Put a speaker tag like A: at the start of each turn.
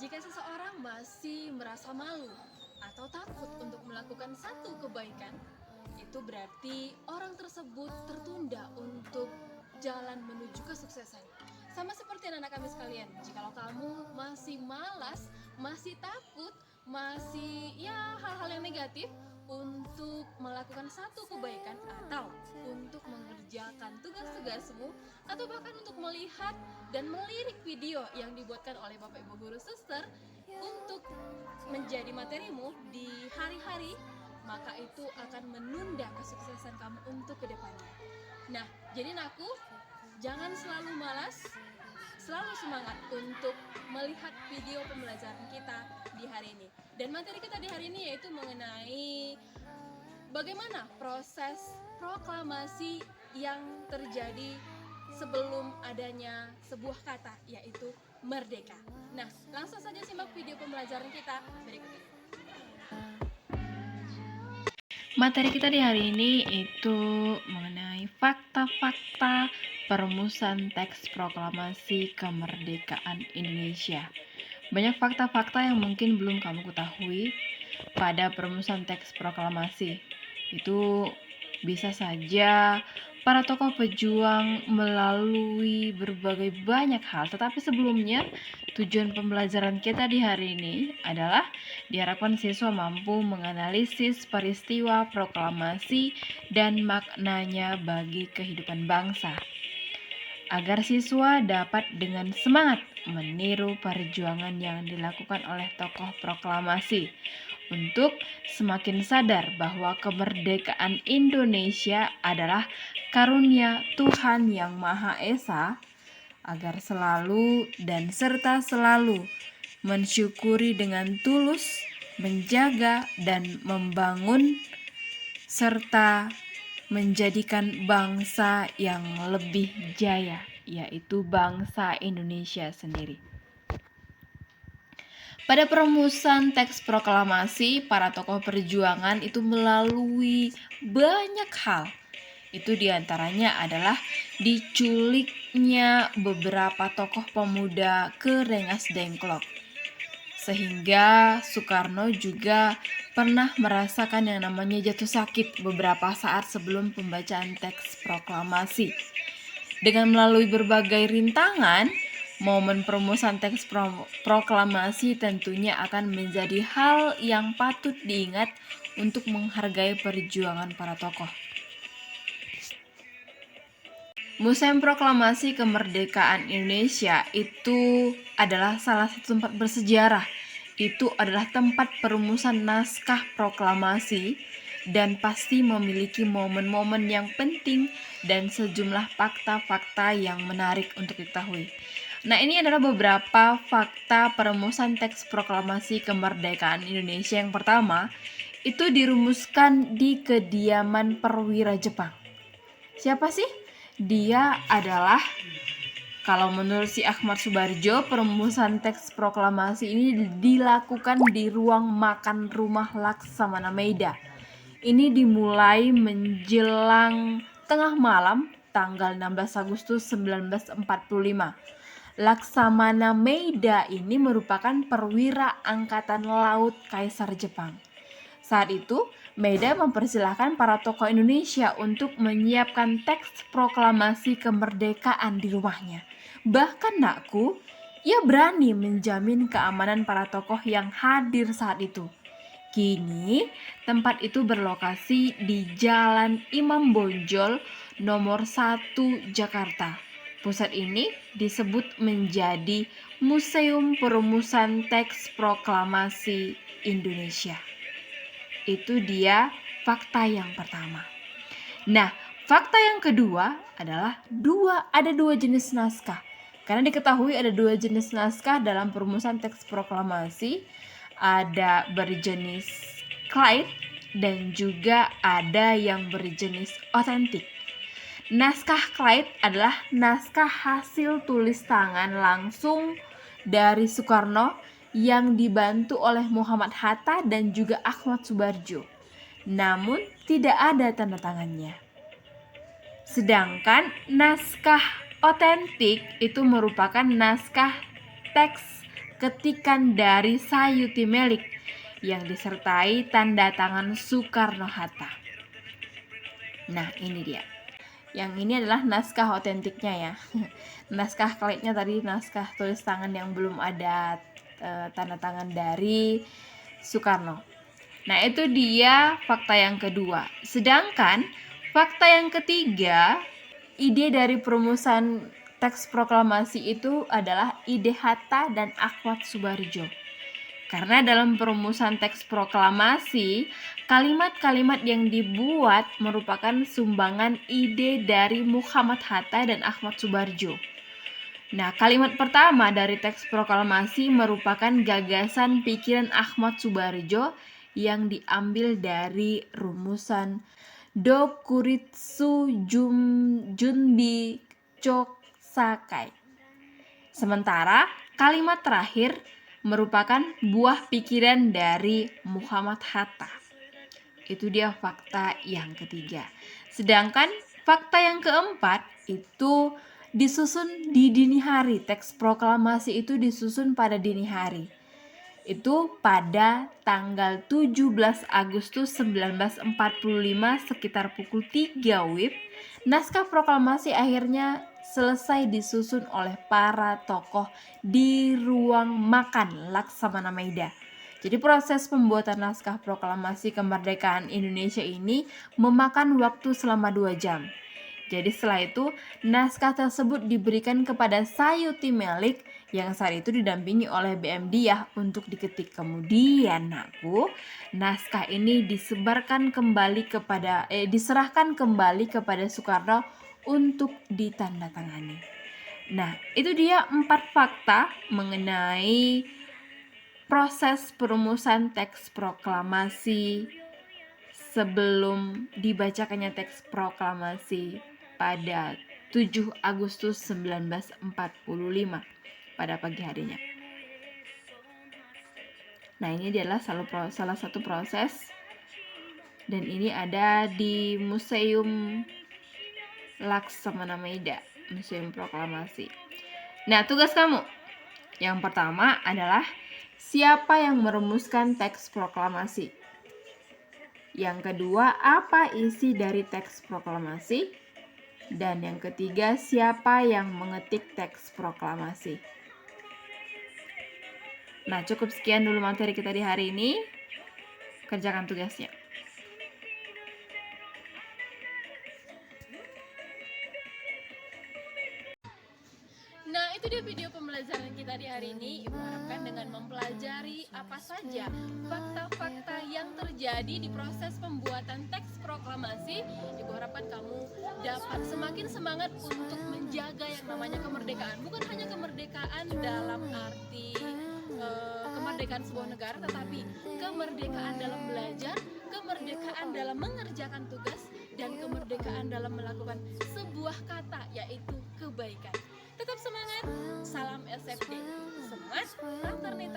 A: Jika seseorang masih merasa malu atau takut untuk melakukan satu kebaikan, itu berarti orang tersebut tertunda untuk jalan menuju kesuksesan. Sama seperti anak-anak kami sekalian, jikalau kamu masih malas, masih takut, masih hal-hal yang negatif untuk melakukan satu kebaikan atau untuk mengerjakan tugas-tugasmu atau bahkan untuk melihat dan melirik video yang dibuatkan oleh Bapak Ibu guru suster untuk menjadi materimu di hari-hari, maka itu akan menunda kesuksesan kamu untuk kedepannya. Nah, jadi aku jangan selalu malas, selalu semangat untuk melihat video pembelajaran kita di hari ini. Dan materi kita di hari ini yaitu mengenai bagaimana proses proklamasi yang terjadi sebelum adanya sebuah kata, yaitu merdeka. Nah, langsung saja simak video pembelajaran kita berikut ini.
B: Materi kita di hari ini itu mengenai fakta-fakta perumusan teks proklamasi kemerdekaan Indonesia. Banyak fakta-fakta yang mungkin belum kamu ketahui pada perumusan teks proklamasi. Itu bisa saja para tokoh pejuang melalui berbagai banyak hal. Tetapi sebelumnya, tujuan pembelajaran kita di hari ini adalah diharapkan siswa mampu menganalisis peristiwa proklamasi dan maknanya bagi kehidupan bangsa, agar siswa dapat dengan semangat meniru perjuangan yang dilakukan oleh tokoh proklamasi untuk semakin sadar bahwa kemerdekaan Indonesia adalah karunia Tuhan Yang Maha Esa, agar selalu dan serta selalu mensyukuri dengan tulus, menjaga dan membangun serta menjadikan bangsa yang lebih jaya, yaitu bangsa Indonesia sendiri. Pada perumusan teks proklamasi, para tokoh perjuangan itu melalui banyak hal. Itu diantaranya adalah diculiknya beberapa tokoh pemuda ke Rengas Dengklok. Sehingga Soekarno juga pernah merasakan yang namanya jatuh sakit beberapa saat sebelum pembacaan teks proklamasi. Dengan melalui berbagai rintangan, momen perumusan teks proklamasi tentunya akan menjadi hal yang patut diingat untuk menghargai perjuangan para tokoh. Museum Proklamasi Kemerdekaan Indonesia itu adalah salah satu tempat bersejarah. Itu adalah tempat perumusan naskah proklamasi dan pasti memiliki momen-momen yang penting dan sejumlah fakta-fakta yang menarik untuk diketahui. Nah, ini adalah beberapa fakta perumusan teks proklamasi kemerdekaan Indonesia. Yang pertama, itu dirumuskan di kediaman perwira Jepang. Siapa sih? Dia adalah, kalau menurut si Ahmad Subarjo, perumusan teks proklamasi ini dilakukan di ruang makan rumah Laksamana Meida. Ini dimulai menjelang tengah malam tanggal 16 Agustus 1945. Laksamana Meida ini merupakan perwira angkatan laut Kaisar Jepang. Saat itu, Meida mempersilahkan para tokoh Indonesia untuk menyiapkan teks proklamasi kemerdekaan di rumahnya. Bahkan nakku, ia berani menjamin keamanan para tokoh yang hadir saat itu. Kini, tempat itu berlokasi di Jalan Imam Bonjol nomor 1 Jakarta. Pusat ini disebut menjadi Museum Perumusan Teks Proklamasi Indonesia. Itu dia fakta yang pertama. Nah, fakta yang kedua adalah ada dua jenis naskah. Karena diketahui ada dua jenis naskah dalam perumusan teks proklamasi. Ada berjenis Clyde dan juga ada yang berjenis otentik. Naskah Clyde adalah naskah hasil tulis tangan langsung dari Soekarno yang dibantu oleh Muhammad Hatta dan juga Ahmad Subarjo. Namun tidak ada tanda tangannya. Sedangkan naskah otentik itu merupakan naskah teks ketikan dari Sayuti Melik yang disertai tanda tangan Soekarno-Hatta. Nah, ini dia. Yang ini adalah naskah otentiknya ya. Naskah klaitnya tadi naskah tulis tangan yang belum ada tanda tangan dari Soekarno. Nah, itu dia fakta yang kedua. Sedangkan fakta yang ketiga, ide dari perumusan teks proklamasi itu adalah ide Hatta dan Ahmad Subarjo. Karena dalam perumusan teks proklamasi, kalimat-kalimat yang dibuat merupakan sumbangan ide dari Muhammad Hatta dan Ahmad Subarjo. Nah, kalimat pertama dari teks proklamasi merupakan gagasan pikiran Ahmad Subarjo yang diambil dari rumusan Dokuritsu Junbi Choksakai. Sementara kalimat terakhir merupakan buah pikiran dari Muhammad Hatta. Itu dia fakta yang ketiga. Sedangkan fakta yang keempat itu disusun di dini hari. Teks proklamasi itu disusun pada dini hari. Itu pada tanggal 17 Agustus 1945 sekitar pukul 3 WIB, naskah proklamasi akhirnya selesai disusun oleh para tokoh di ruang makan Laksamana Maida. Jadi proses pembuatan naskah proklamasi kemerdekaan Indonesia ini memakan waktu selama 2 jam. Jadi setelah itu naskah tersebut diberikan kepada Sayuti Melik yang saat itu didampingi oleh BM Diah untuk diketik. Kemudian naskah ini diserahkan kembali kepada Soekarno untuk ditandatangani. Nah, itu dia 4 fakta mengenai proses perumusan teks proklamasi sebelum dibacakannya teks proklamasi pada 7 Agustus 1945 pada pagi harinya. Nah, ini adalah salah satu proses, dan ini ada di Museum Laksamana Maida, Museum Proklamasi. Nah, tugas kamu yang pertama adalah siapa yang merumuskan teks proklamasi. Yang kedua, apa isi dari teks proklamasi? Dan yang ketiga, siapa yang mengetik teks proklamasi? Nah, cukup sekian dulu materi kita di hari ini. Kerjakan tugasnya.
A: Nah, itu dia video pembelajaran kita di hari ini. Ibu harapkan dengan mempelajari apa saja fakta-fakta yang terjadi di proses pembuatan teks proklamasi, Ibu harapkan kamu dapat semakin semangat untuk menjaga yang namanya kemerdekaan. Bukan hanya kemerdekaan dalam arti kemerdekaan sebuah negara, tetapi kemerdekaan dalam belajar, kemerdekaan dalam mengerjakan tugas, dan kemerdekaan dalam melakukan sebuah kata, yaitu kebaikan. Tetap semangat, salam SFD, Smart Fraternity.